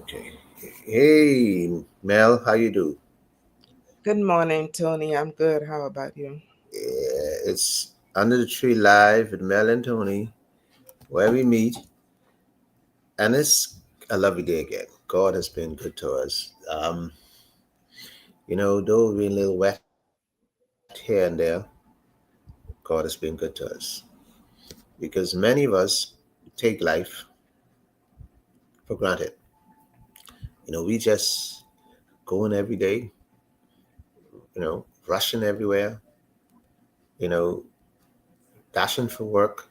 Okay. Hey, Mel, how you do? Good morning, Tony. I'm good. How about you? Yeah, it's Under the Tree Live with Mel and Tony, where we meet, and it's a lovely day again. God has been good to us. Though we've been a little wet here and there, God has been good to us because many of us take life for granted. We just going every day, rushing everywhere, you know, dashing for work,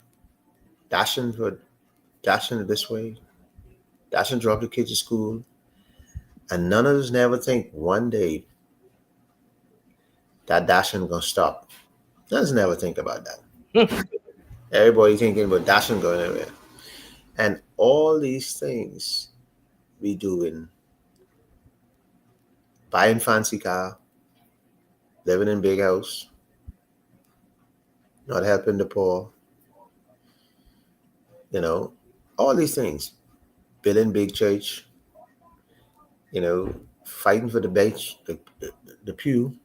dashing for dashing this way, dashing drop the kids to school, and none of us never think one day that dashing gonna stop. None of us never think about that. Everybody thinking about dashing going everywhere. And all these things we doing, buying fancy car, living in big house, not helping the poor, you know, all these things, building big church, you know, fighting for the bench, the pew,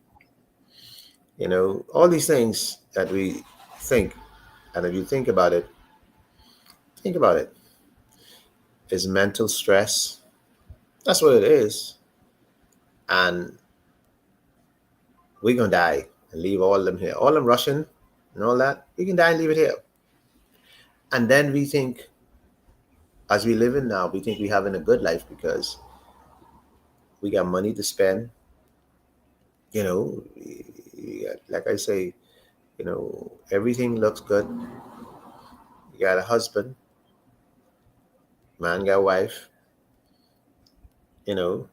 all these things that we think, and if you think about it, is mental stress. That's what it is. And we're gonna die and leave all of them here. All them Russian and all that, we can die and leave it here. And then we think, as we live in now, we think we're having a good life because we got money to spend. You know, like I say, everything looks good. You got a husband, man got a wife. You know,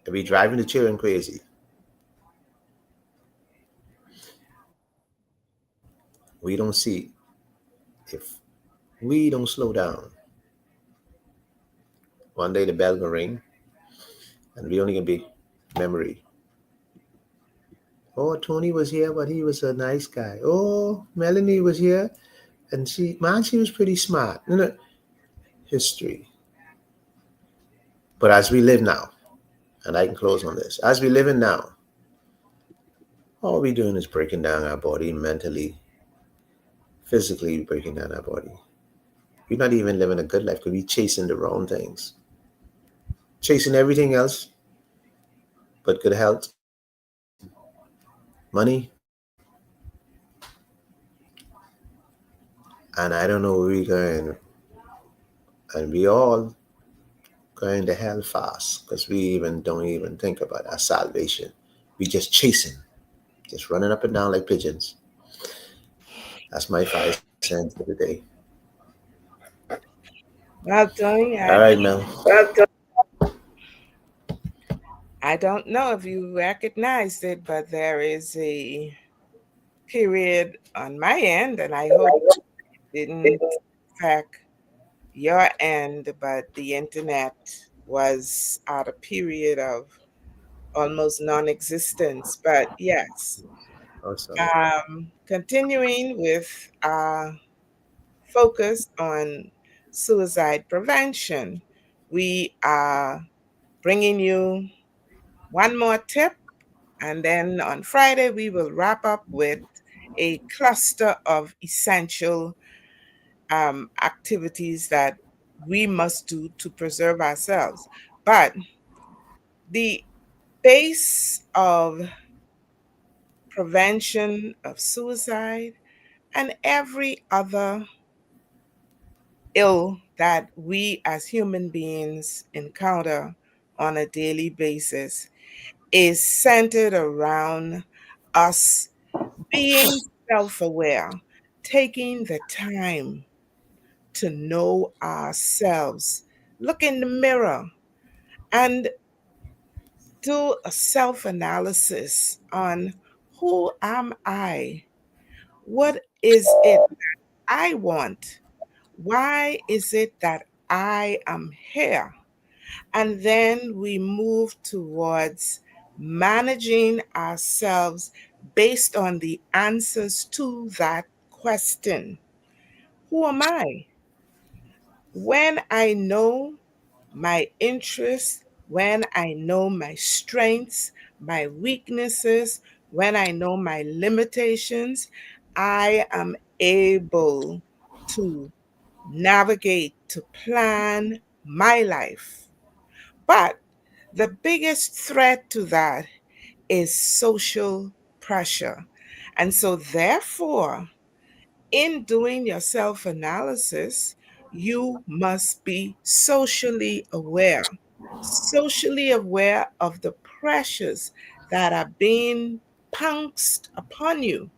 and we driving the children crazy. We don't see if we don't slow down. One day the bell gonna ring, and we only gonna be memory. Oh, Tony was here, but he was a nice guy. Oh, Melanie was here, and she was pretty smart. History. But as we live now, and I can close on this, as we live in now, all we doing is breaking down our body mentally, physically breaking down our body. We're not even living a good life because we're chasing the wrong things, chasing everything else but good health, money, and I don't know where we're going, and we all going to hell fast because we even don't even think about our salvation. We just chasing, just running up and down like pigeons. That's my 5 cents for the day. Well, Tony, All right, Mel. I don't know if you recognized it, but there is a period on my end, and I hope it didn't affect your end, but the internet was at a period of almost non existence. But yes, Awesome. continuing with our focus on suicide prevention, we are bringing you one more tip, and then on Friday, we will wrap up with a cluster of essential activities that we must do to preserve ourselves. But the base of prevention of suicide and every other ill that we as human beings encounter on a daily basis is centered around us being self aware, taking the time to know ourselves, look in the mirror, and do a self analysis on who am I? What is it I want? Why is it that I am here? And then we move towards managing ourselves based on the answers to that question. Who am I? When I know my interests, when I know my strengths, my weaknesses, when I know my limitations, I am able to navigate, to plan my life. But the biggest threat to that is social pressure. And so, therefore, in doing your self analysis, you must be socially aware of the pressures that are being pounced upon you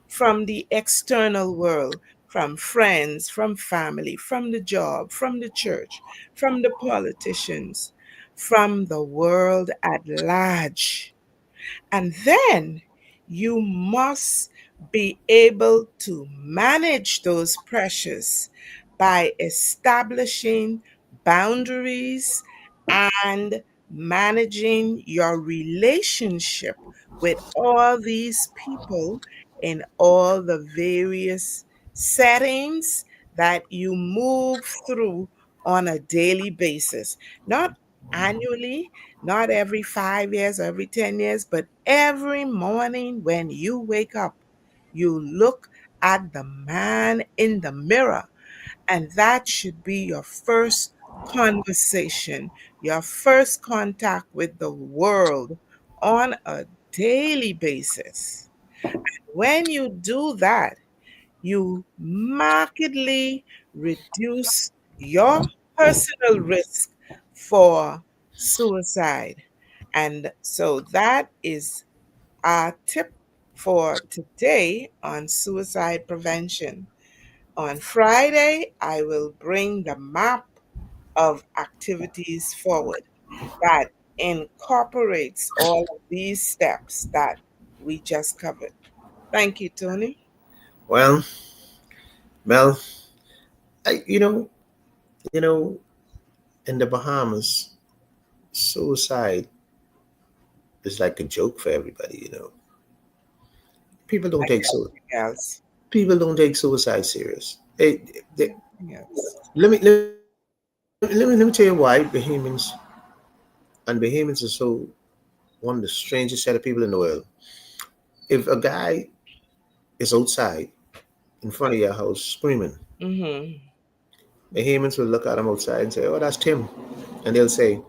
from the external world, from friends, from family, from the job, from the church, from the politicians, from the world at large. And then you must be able to manage those pressures by establishing boundaries and managing your relationship with all these people in all the various settings that you move through on a daily basis. Not annually, not every 5 years, every 10 years, but every morning when you wake up, you look at the man in the mirror, and that should be your first conversation, your first contact with the world on a daily basis. When you do that, you markedly reduce your personal risk for suicide. And so that is our tip for today on suicide prevention. On Friday, I will bring the map of activities forward that incorporates all of these steps that we just covered. Thank you, Tony. Well, Mel, I, in the Bahamas, suicide is like a joke for everybody. People don't Like take so everything else. people don't take suicide serious. Everything else. Let me tell you why Bahamians are so one of the strangest set of people in the world. If a guy is outside in front of your house screaming, Mm-hmm. Bahamians will look at him outside and say, "Oh, that's Tim," and they'll say,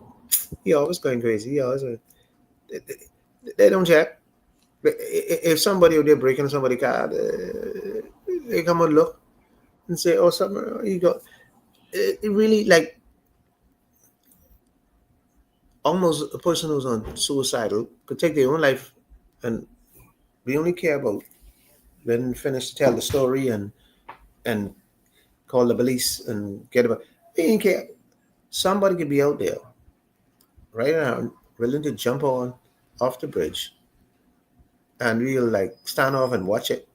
"He always going crazy. He always." They don't check. If somebody out there breaking somebody's car, they come and look and say, "Oh, something you got." It really like almost a person who's on suicidal could take their own life, and we only care about then finish to tell the story and call the police and get about. We ain't care. Somebody could be out there right now willing to jump on off the bridge, and we'll like stand off and watch it.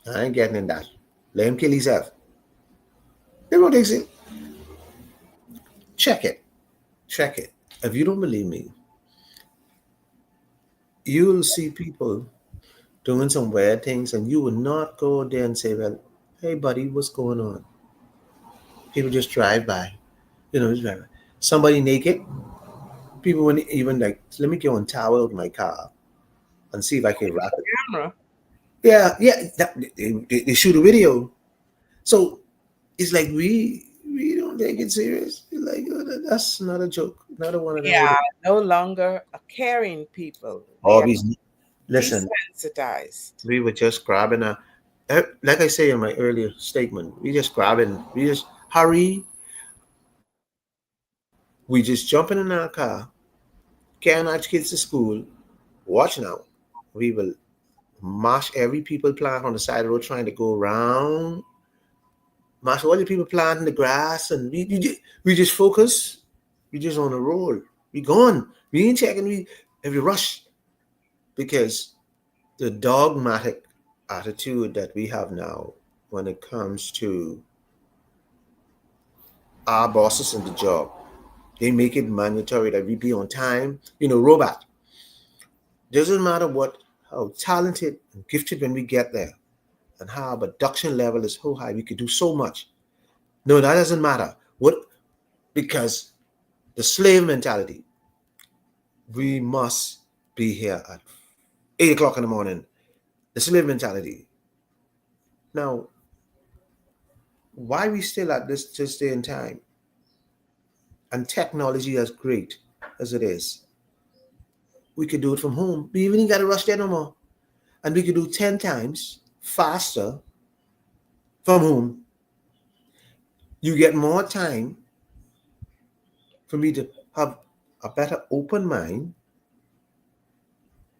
I ain't getting in that. Let him kill himself. They won't take it. Check it. Check it. If you don't believe me, you'll see people doing some weird things, and you will not go there and say, "Well, hey, buddy, what's going on?" People just drive by. Just drive by. Somebody naked. People wouldn't even like, let me go and towel out my car and see if I can wrap it. Camera. Yeah, yeah. They shoot a video. So it's like we don't take it serious. Like, that's not a joke. Not a one of We them with are no longer a caring people. We are hobbies. Listen, desensitized. we were just grabbing like I say in my earlier statement, we just hurry, we just jumping in our car, carrying our kids to school. Watch now, we will mash every people plant on the side of the road trying to go around, mash all the people planting the grass, and we just focus. We just on a roll. We gone. We ain't checking. If we rush because the dogmatic attitude that we have now when it comes to our bosses in the job. They make it mandatory that we be on time. Robot. Doesn't matter how talented and gifted when we get there and how our production level is so high, we could do so much. No, that doesn't matter. What because the slave mentality, we must be here at 8 o'clock in the morning. The slave mentality. Now, why we still at this day and time, and technology as great as it is, we could do it from home. We even ain't got to rush there no more. And we could do 10 times faster from home. You get more time for me to have a better open mind,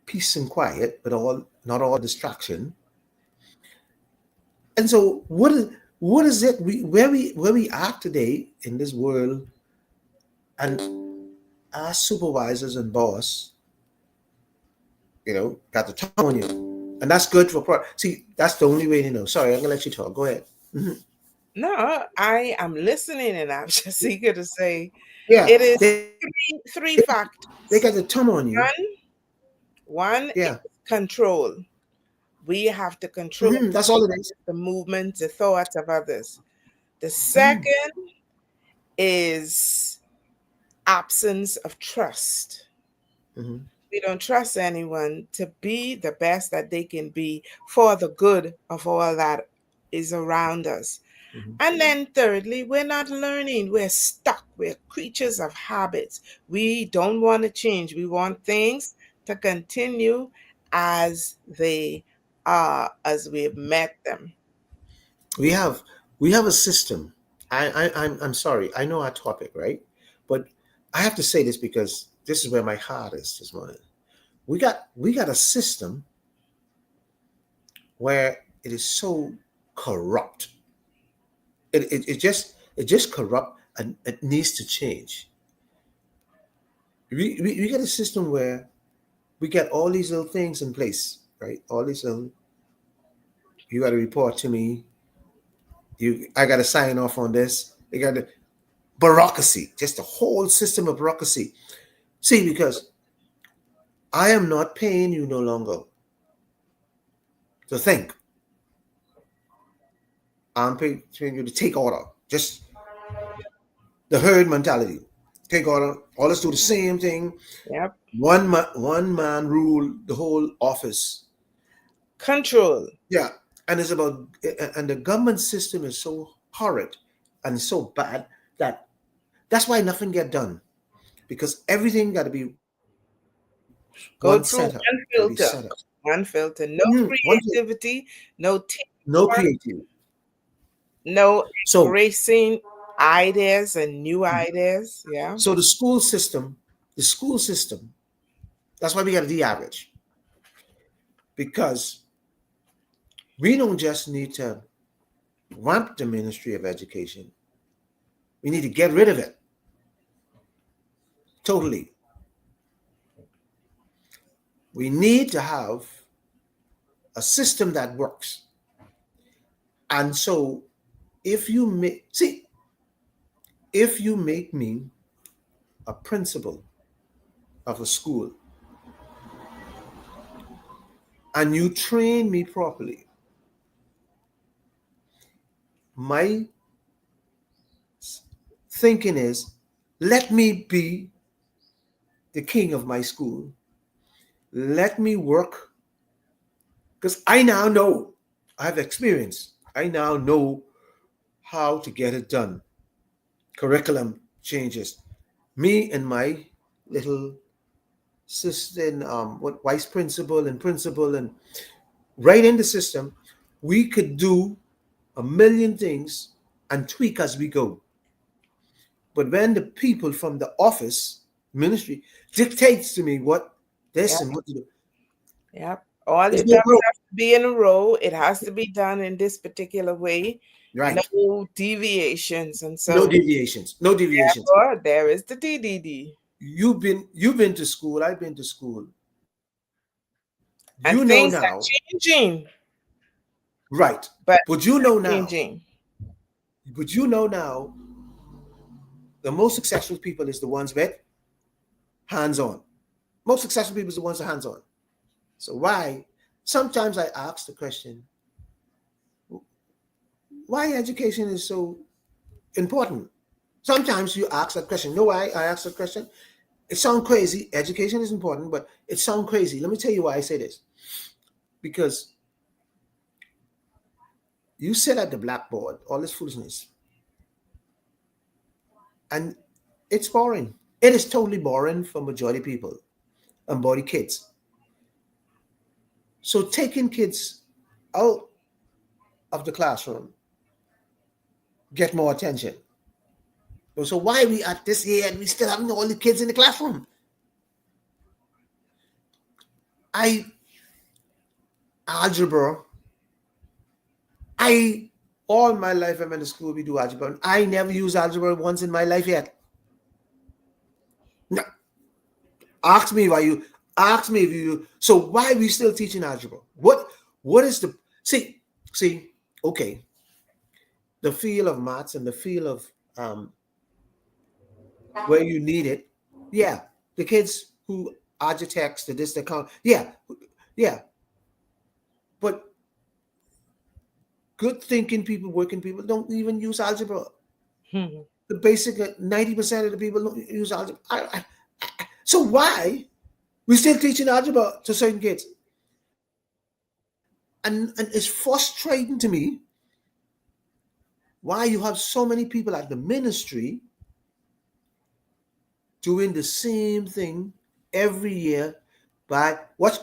peace and quiet, but all not all distraction. And so what is it we are today in this world, and our supervisors and boss, got the tongue on you. And that's good for see, that's the only way to know. Sorry, I'm gonna let you talk. Go ahead. Mhm. No, I am listening, and I'm just eager to say Yeah, it is three they got factors. the tongue on you. One is Yeah. control. We have to control That's all it is. the movements, the thoughts of others. The Mm-hmm. second is absence of trust. Mm-hmm. We don't trust anyone to be the best that they can be for the good of all that is around us. Mm-hmm. And then, thirdly, we're not learning. We're stuck. We're creatures of habits. We don't want to change. We want things to continue as they are, as we've met them. we have we have a system. I'm sorry, I know our topic, right? But I have to say this because this is where my heart is this morning. We got a system where it is so corrupt. It just corrupt, and it needs to change. We get a system where we get all these little things in place, right? All these little, you got to report to me. I got to sign off on this. They got to bureaucracy, just a whole system of bureaucracy. See, because I am not paying you no longer to think. I'm paying you to take order. Just the herd mentality. Take order. All let's do the same thing. Yep. One man rule the whole office. Control. Yeah, and it's about, and the government system is so horrid and so bad that that's why nothing get done, because everything got to be one setup, Go got to be through set up. one filter. One filter. No One thing, creativity, no no teamwork, creativity. no So, embracing ideas and new ideas. Yeah. so the school system. That's why we got to de-average, because we don't just need to ramp the Ministry of Education. We need to get rid of it totally. We need to have a system that works. And so, if you make me a principal of a school and you train me properly, my thinking is, let me be the king of my school. Let me work, because I now know, I have experience. I now know how to get it done. Curriculum changes. Me and my little assistant, what vice principal and right in the system, we could do a million things and tweak as we go. But when the people from the office ministry dictates to me what this Yep. and what to do, Yep. All there's your no ducks growth. have to be in a row. It has to be done in this particular way. Right. No deviations. And No so, deviations. No deviations. therefore, there is the DDD. You've been to school. I've been to school. You know And now, things are changing, right? but But you know now. changing. But you know now, the most successful people is the ones with hands on. Most successful people is the ones with hands on. So why? Sometimes I ask the question, why education is so important? Sometimes you ask that question. You know why I ask that question? It sounds crazy. Education is important, but it sounds crazy. Let me tell you why I say this. Because you sit at the blackboard, all this foolishness, and it's boring. It is totally boring for majority people and body kids. So taking kids out of the classroom get more attention. So why are we at this year and we still having all the kids in the classroom? I algebra. I all my life I'm in the school we do algebra. I never used algebra once in my life yet. No, ask me why you ask me if you so why are we still teaching algebra? What is the see okay the feel of maths and the feel of um, where you need it. Yeah, the kids who agitex the this the count. Yeah, yeah, but good thinking people, working people don't even use algebra. The basic 90% of the people don't use algebra. So why we still teaching algebra to certain kids? And it's frustrating to me why you have so many people at the ministry doing the same thing every year. By what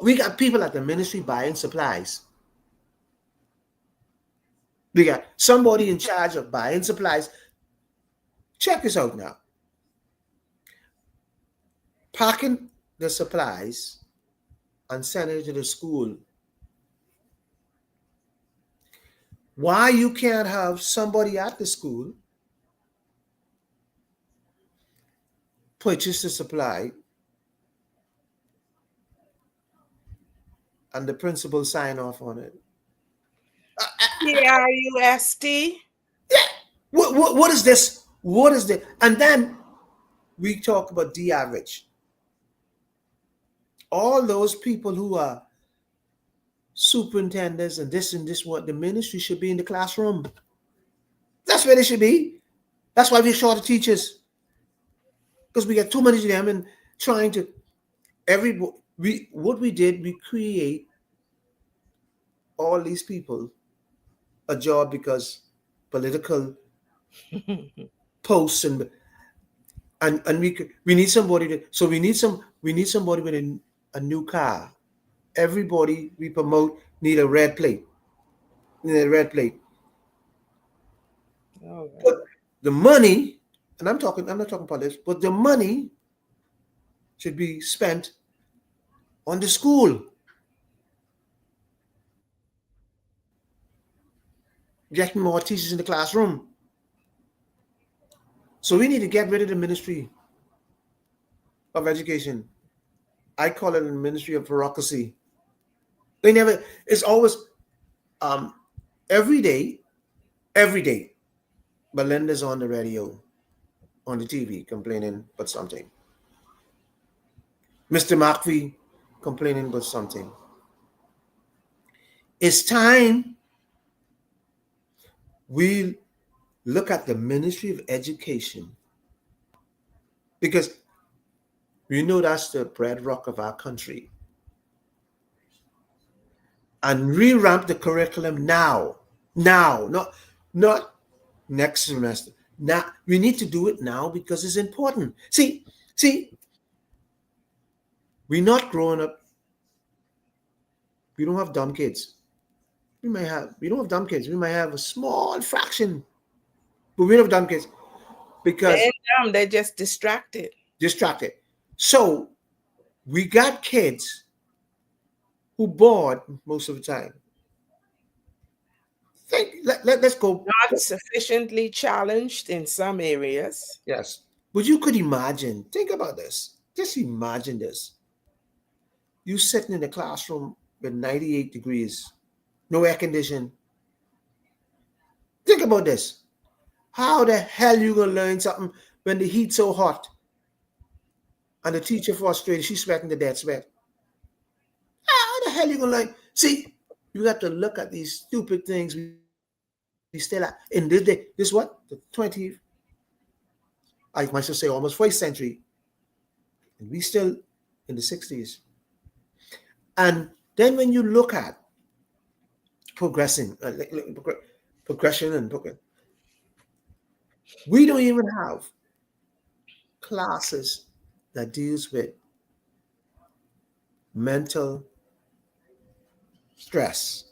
we got people at the ministry buying supplies. We got somebody in charge of buying supplies. Check this out now. Packing the supplies and sending it to the school. Why you can't have somebody at the school purchase the supply and the principal sign off on it? CRUST. Yeah. What is this? What is this? And then we talk about the average. All those people who are superintendents and this, what the ministry should be in the classroom. That's where they should be. That's why we're short of teachers because we got too many of them and trying to every we what we did we create all these people a job because political posts and we need somebody to so we need somebody with a new car. Everybody we promote need a red plate. Need a red plate. All But right. the money, and I'm not talking politics, but the money should be spent on the school, getting more teachers in the classroom. So we need to get rid of the Ministry of Education. I call it a Ministry of Bureaucracy. They never. It's always um, every day, every day. Belinda's on the radio, on the TV, complaining about something. Mr. McVie complaining about something. It's time we look at the Ministry of Education because we know that's the bedrock of our country and revamp the curriculum now. Now, not next semester. Now we need to do it now because it's important. See, we're not growing up. We don't have dumb kids. We don't have dumb kids. We might have a small fraction, but we don't have dumb kids They're because dumb, they're just distracted. distracted. So we got kids who bored most of the time. Let's go. Not sufficiently challenged in some areas. Yes. But you could imagine, think about this. Just imagine this. You sitting in a classroom with 98 degrees, no air conditioning. Think about this. How the hell you gonna learn something when the heat's so hot and the teacher frustrated, she's sweating the dead sweat? How the hell you gonna learn? See, you have to look at these stupid things we still at in this day. This what? The 20th. I might just say almost first century, and we still in the 60s. And then when you look at progressing, progression and we don't even have classes that deals with mental stress,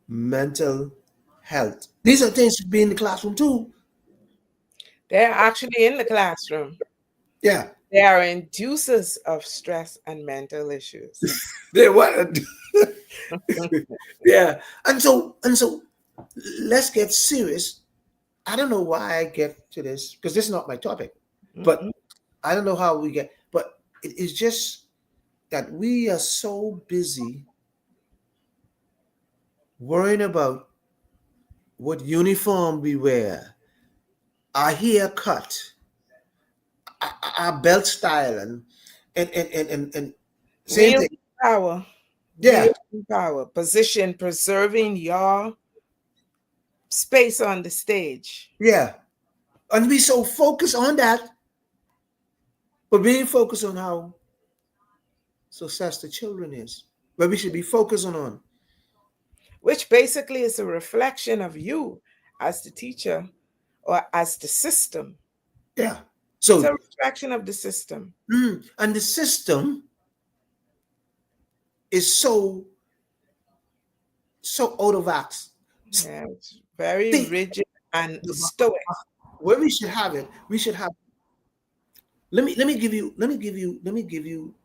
mental health. These are things to be in the classroom too. They're actually in the classroom. Yeah, They are inducers of stress and mental issues. they what? Yeah, and so let's get serious. I don't know why I get to this because this is not my topic, but Mhm. I don't know how we get. But it is just that we are so busy worrying about what uniform we wear, our haircut, our belt style, and same thing. Wielding power, Yeah, wielding power, position, preserving your space on the stage. yeah, and we so focused on that, but we ain't focused on how success the children is. Where we should be focusing on. Which basically is a reflection of you as the teacher or as the system. Yeah. It's a So, reflection of the system. and the system is so out of acts. Yeah, it's very See, rigid and the, stoic. where we should have it, we should have. Let me give you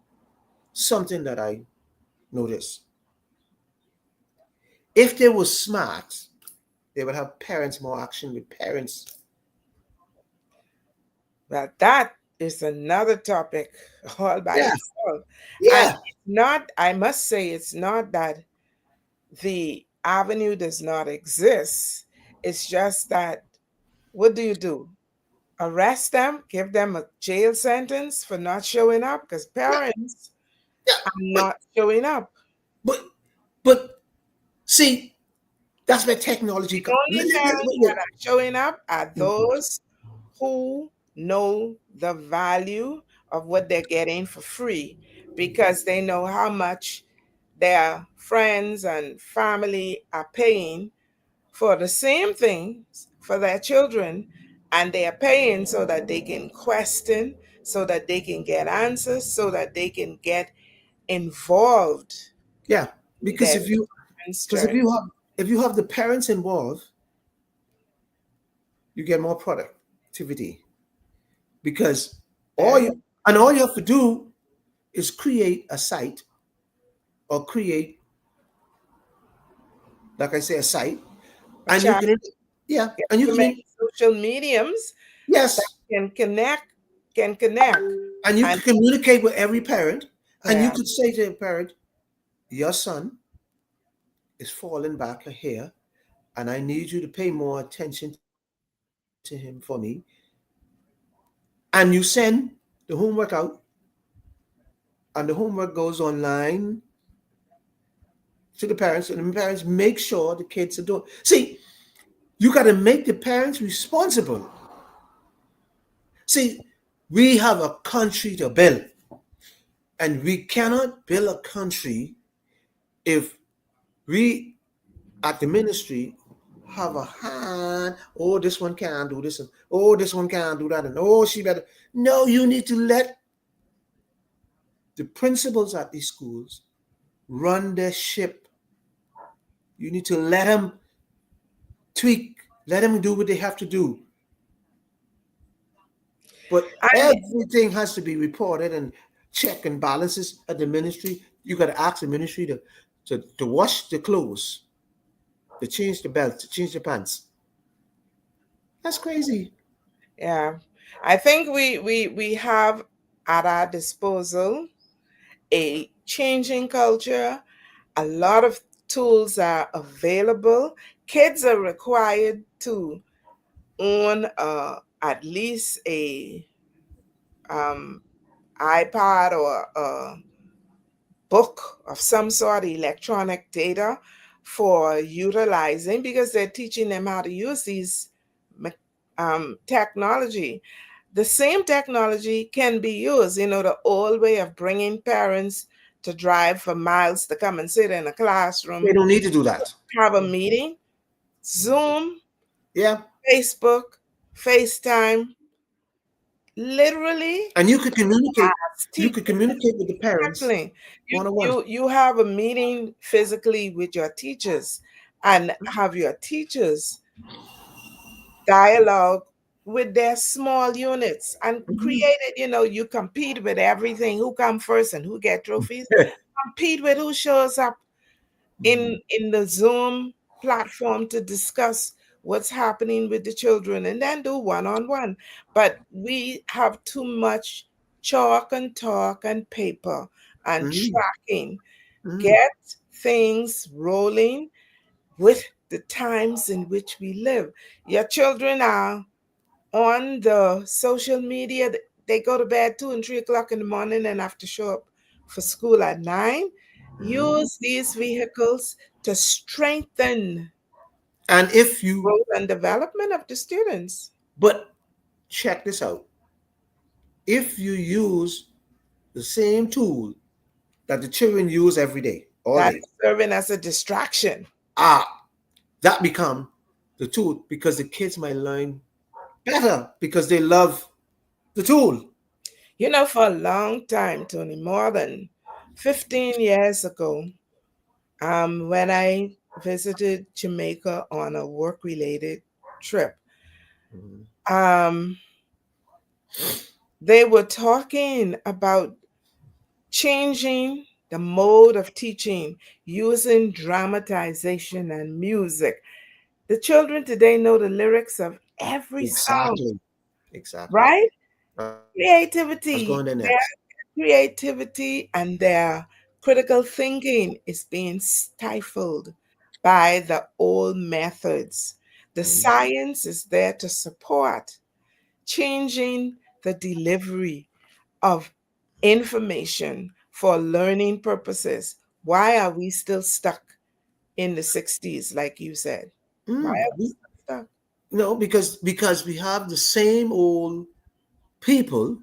something that I noticed. If they were smart, they would have parents more action with parents. But that is another topic all by Yeah, itself. And yeah, it's not, I must say, it's not that the avenue does not exist. It's just that what do you do? Arrest them, give them a jail sentence for not showing up because yeah, parents yeah. are But not showing up. but but see, that's where technology The comes. only parents that are showing up are those who know the value of what they're getting for free because they know how much their friends and family are paying for the same things for their children, and they are paying so that they can question, so that they can get answers, so that they can get involved Yeah, in because their if you children's because if journey. you have if you have the parents involved, you get more productivity because all Very you and all you have to do is create a site or create, like I say, a site, a and you chance can, yeah, get and you too can, many social mediums that yes, can connect and you and can communicate with every parent, and you yeah, could say to a parent, your son is falling back here, and I need you to pay more attention to him for me, and you send the homework out, and the homework goes online to the parents, and the parents make sure the kids are doing. See, you got to make the parents responsible. See, we have a country to build, and we cannot build a country if we at the ministry have a hand. Oh, this one can't do this, and oh, this one can't do that, and oh, she better. No, you need to let the principals at these schools run their ship. You need to let them tweak, let them do what they have to do. But and everything has to be reported and check and balances at the ministry. You got to ask the ministry to wash the clothes, to change the belt, to change the pants. That's crazy. yeah, I think we have at our disposal a changing culture. A lot of tools are available. Kids are required to own at least a um, iPad or a book of some sort, electronic data for utilizing because they're teaching them how to use these technology. The same technology can be used, the old way of bringing parents to drive for miles to come and sit in a They classroom, don't need to do that. have a meeting, Zoom, Yeah. Facebook, FaceTime, literally And you could communicate. as You teachers. could communicate with the parents Exactly. You, one on one. you you have a meeting physically with your teachers and have your teachers dialogue with their small units and create it, you compete with everything, who come first and who get trophies, compete with who shows up in the Zoom platform to discuss what's happening with the children and then do one-on-one. But we have too much chalk and talk and paper and Mm-hmm. tracking. Mm-hmm. Get things rolling with the times in which we live. Your children are on the social media. They go to bed 2 and 3 o'clock in the morning and have to show up for school at 9. Mm-hmm. Use these vehicles to strengthen And if you, growth and development of the students. but check this out. If you use the same tool that the children use every day, all That day, is serving as a distraction. ah, that become the tool because the kids might learn better because they love the tool. For a long time, Tony, more than 15 years ago, when I visited Jamaica on a work-related trip, Mhm. um, they were talking about changing the mode of teaching using dramatization and music. The children today know the lyrics of every song, Exactly. Exactly. right? I was going there next. Creativity and their critical thinking is being stifled by the old methods. The Mhm. science is there to support changing the delivery of information for learning purposes. Why are we still stuck in the 60s, like you said? Why are we still stuck? No, because we have the same old people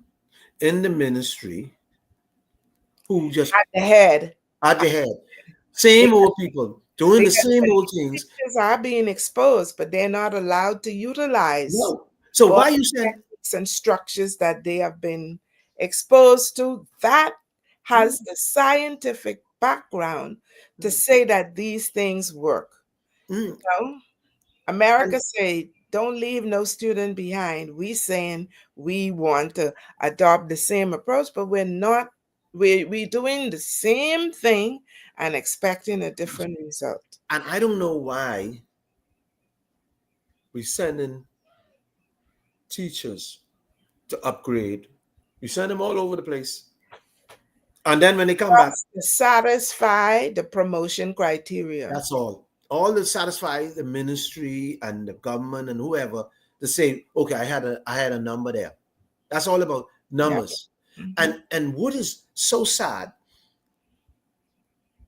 in the ministry who just At the head, at the head, same because, old people doing the because same the old things. teachers are being exposed, but they're not allowed to utilize No. So all why you the send? techniques and structures that they have been exposed to. That has the scientific background to say that these things work. Mm, You know? America and say don't leave no student behind. We saying we want to adopt the same approach, but we're not. We doing the same thing and expecting a different result. and I don't know why we sending teachers to upgrade. We send them all over the place, and then when they come back, To satisfy the promotion criteria. that's all. All to satisfy the ministry and the government and whoever to say, okay, I had a number there. That's all about Yeah. numbers. Mhm. And what is so sad,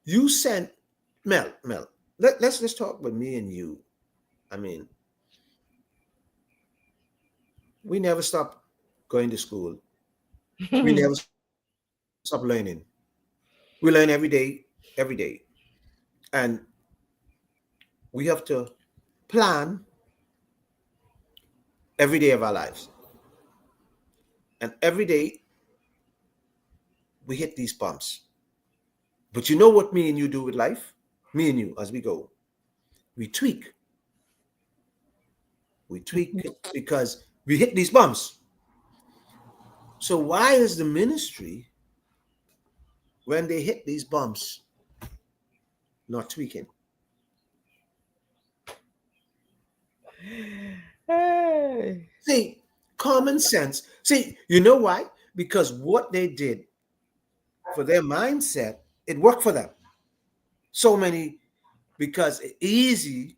you sent Mel. Let's talk with me and you. I mean, we never stop going to school. We never stop learning. We learn every day. And we have to plan every day of our lives. And every day we hit these bumps. But you know what me and you do with life? Me and you, as we go, we tweak. We tweak it because we hit these bumps. So why is the ministry, when they hit these bumps, not tweaking? Hey. See, common sense. See, you know why? Because what they did for their mindset, it worked for them. So many, because it's easy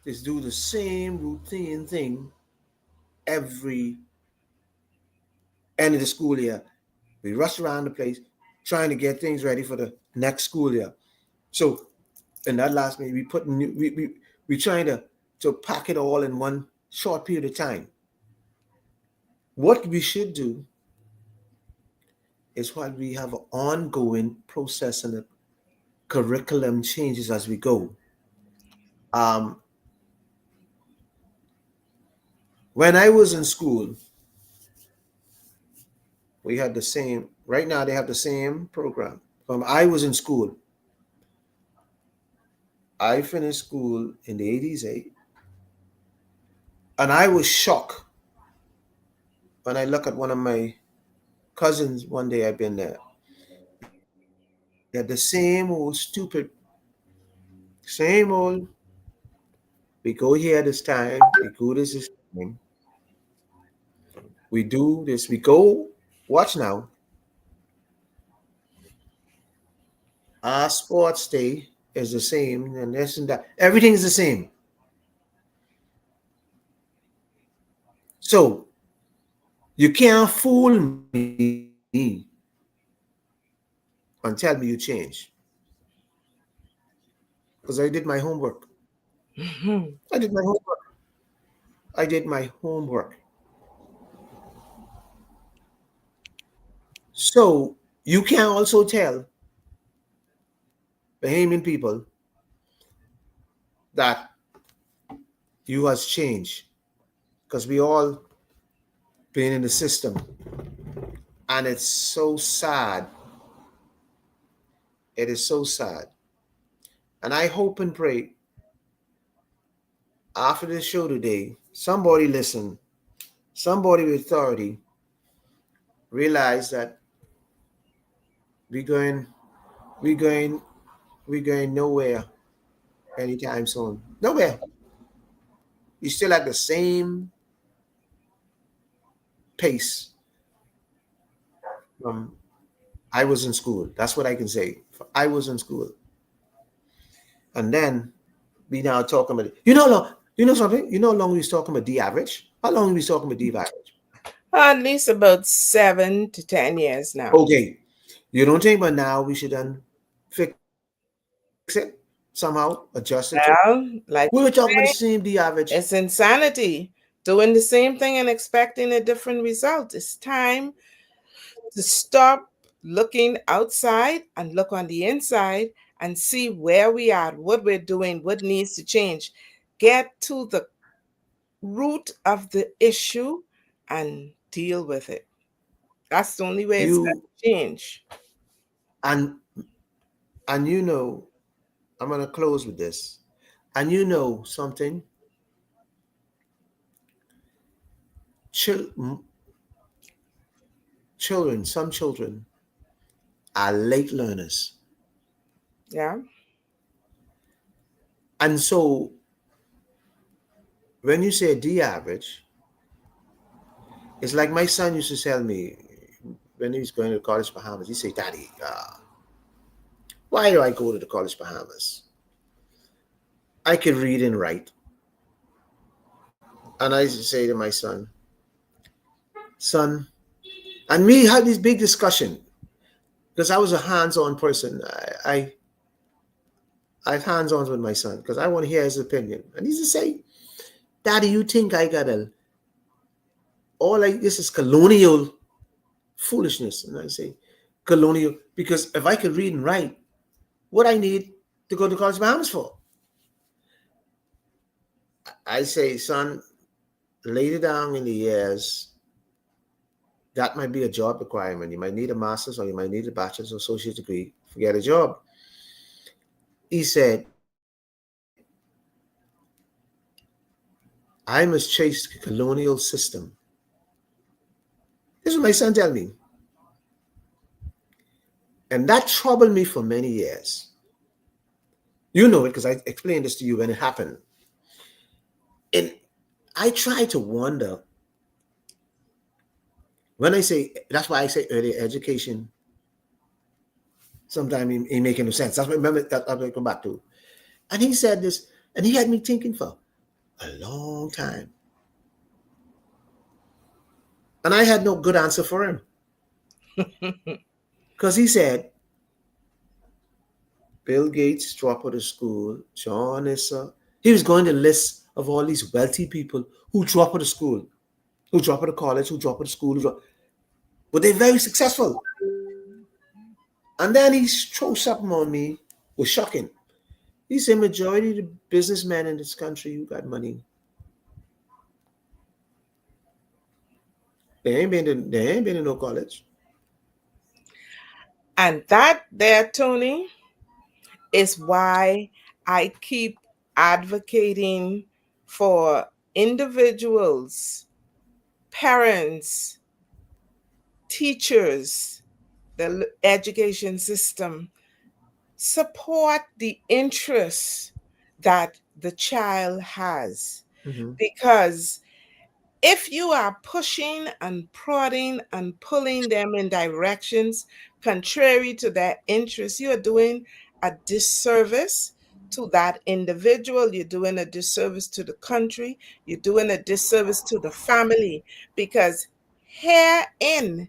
to do the same routine thing every end of the school year. We rush around the place trying to get things ready for the next school year. So in that last minute, we trying to pack it all in one. short period of time. What we should do is while we have an ongoing process and a curriculum changes as we go. Um, when I was in school, we had the same. Right now, they have the same program. From I was in school, I finished school in the 80s, and I was shocked when I look at one of my cousins one day. I've been there. They had the same old stupid, same old. We go here this time. We go this time. We do this. We go. Watch now. Our sports day is the same, and this and that. Everything is the same. So you can't fool me and tell me you change because I did my homework. Mhm. I did my homework. I did my homework. So you can also tell Bahamian people that you has changed because we all been in the system, and it's so sad. It is so sad. And I hope and pray after this show today, somebody listen, somebody with authority realize that we going, we going, we going nowhere anytime soon. Nowhere. You still at the same pace from I was in school. That's what I can say. I was in school, and then we now talking about you know something. You know how long we was talking about the average. How long we was talking about the average? At least about 7 to 10 years now. Okay, you don't think, but now we should then fix it somehow, adjust it to. We were Well, talking about the like you same the say, average. it's insanity. Doing the same thing and expecting a different result. It's time to stop looking outside and look on the inside and see where we are, what we're doing, what needs to change. Get to the root of the issue and deal with it. That's the only way it's going You to change. and you know, I'm gonna close with this. And you know something, Chil- children, some children are late learners, Yeah. and so when you say the average, it's like my son used to tell me when he was going to college Bahamas. He say, "Daddy, why do I go to the college Bahamas? I can read and write." And I used to say to my son, and we had this big discussion because I was a hands-on person. I have hands-ons with my son because I want to hear his opinion. And he used to say, "Daddy, you think I got a all like this is colonial foolishness?" And I say, "Colonial because if I could read and write, what I need to go to college Bahamas for?" I say, "Son, later down in the years, that might be a job requirement. You might need a master's or you might need a bachelor's or associate degree. Forget a job." He said, "I must chase the colonial system." This is what my son tell me. And that troubled me for many years. You know it because I explained this to you when it happened. And I try to wonder when I say, that's why I say earlier, education, sometimes it ain't making no sense. That's what remember that I'm going to come back to. And he said this, and he had me thinking for a long time. And I had no good answer for him because he said, Bill Gates dropped out of school, John is, he was going to list of all these wealthy people who drop out of school, who drop out of college, who drop out of school, but they're very successful. And then he throws something on me, was shocking. He said majority of the businessmen in this country who got money, they ain't been in no college. And that there, Tony, is why I keep advocating for individuals, parents, teachers, the education system support the interests that the child has. Mm-hmm. Because if you are pushing and prodding and pulling them in directions contrary to their interests, you are doing a disservice to that individual. You're doing a disservice to the country. You're doing a disservice to the family, because herein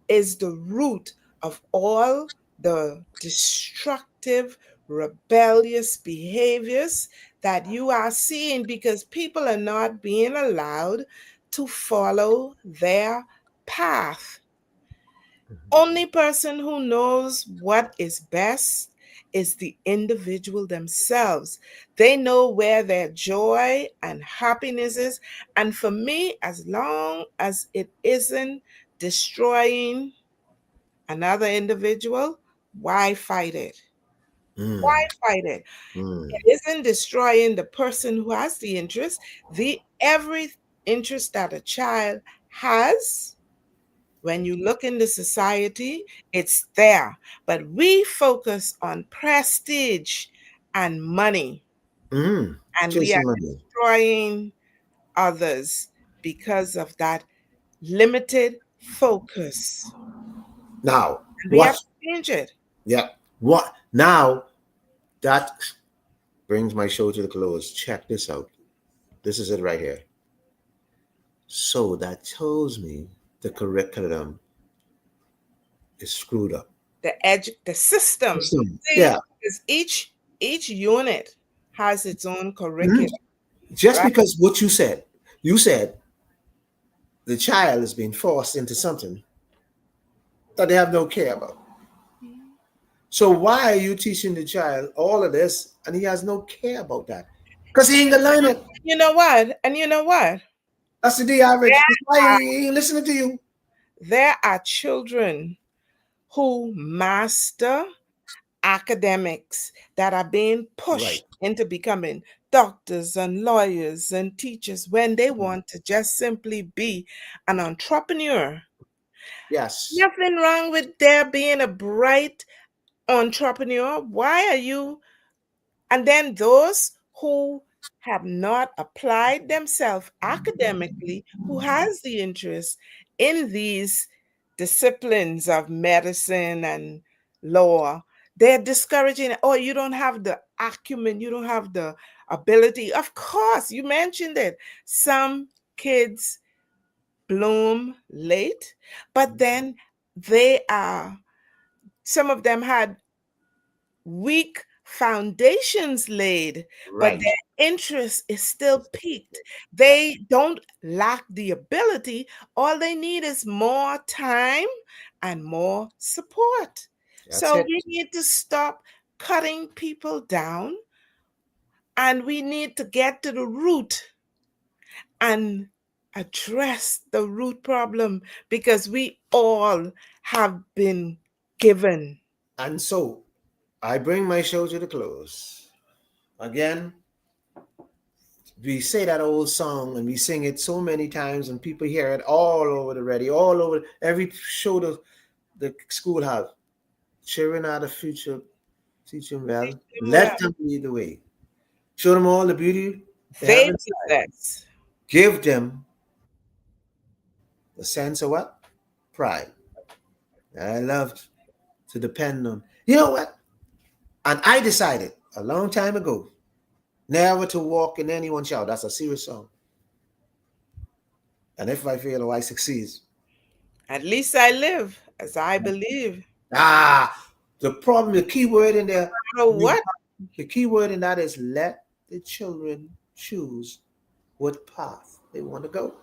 is the root of all the destructive, rebellious behaviors that you are seeing, because people are not being allowed to follow their path. Only person who knows what is best is the individual themselves. They know where their joy and happiness is. And for me, as long as it isn't destroying another individual, why fight it? Why Mm, fight it? mm, It isn't destroying the person who has the interest. The every interest that a child has, when you look in the society, it's there. But we focus on prestige and money, mm. and we are Chasing money. destroying others because of that limited focus. Now, And we have what? to change it. Yeah. What? Now, that brings my show to the close. Check this out. This is it right here. So that tells me the curriculum is screwed up. The system. System. See, Yeah. because each unit has its own Mhm. curriculum, Just right? because what you said the child is being forced into something that they have no care about. So why are you teaching the child all of this and he has no care about that? Because he ain't gonna learn it. You know what? And you know what? That's the average. That's why Uh, he ain't listening to you. There are children who master academics that are being Right. pushed into becoming doctors and lawyers and teachers when they want to just simply be an entrepreneur. Yes. Nothing wrong with there being a bright entrepreneur. Why are you? And then those who have not applied themselves academically, who has the interest in these disciplines of medicine and law, they're discouraging, oh, you don't have the acumen, you don't have the ability. Of course, you mentioned it. Some kids bloom late, but then they are, some of them had weak foundations laid, but Right. their interest is still peaked. They don't lack the ability. All they need is more time and more support. That's So it. we need to stop cutting people down, and we need to get to the root and address the root problem, because we all have been given. And so I bring my show to the close. Again, we say that old song and we sing it so many times and people hear it all over the radio, all over every show the school have. Children are the future, teach them well. Well, Let them lead the way. Show them all the beauty they have they inside. possess. Give them a sense of what? Pride. I love to depend on. You know what? And I decided a long time ago never to walk in anyone's shower. That's a serious song. And if I fail or I succeed, At least I live as I believe. ah, the problem, the key word in there, No matter what, the key word in that is let the children choose what path they want to go.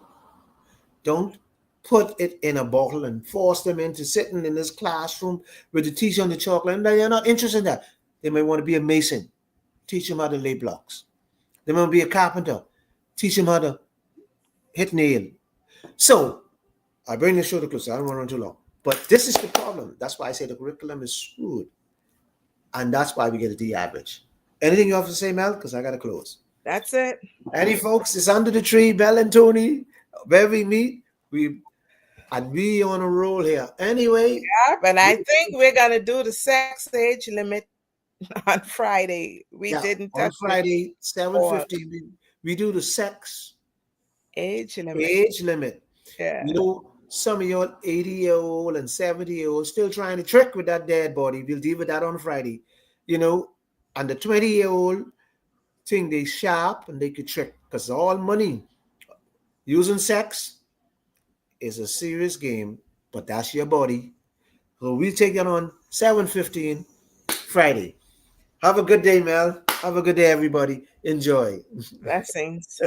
Don't put it in a bottle and force them into sitting in this classroom with the teacher on the chalkline. They're not interested in that. They may want to be a mason. Teach them how to lay blocks. They may want to be a carpenter. Teach them how to hit nail. So I bring the show to close. I don't want to run too long. But this is the problem. That's why I say the curriculum is screwed. And that's why we get a D average. Anything you have to say, Mel? Because I got to close. That's it. Any folks, it's under the tree, Bell and Tony, where we meet. We on a roll here. Anyway, Yeah, but I think we're gonna do the sex age limit on Friday. We yeah, didn't on touch it Friday, before. 7:15, we do the sex Age limit. age limit. Yeah, Some of your 80-year-old and 70-year-old still trying to trick with that dead body. We'll deal with that on Friday. You know, and the 20-year-old think they sharp and they could trick because all money. Using sex is a serious game, but that's your body. So we'll take that on 7:15 Friday. Have a good day, Mel. Have a good day, everybody. Enjoy. blessings.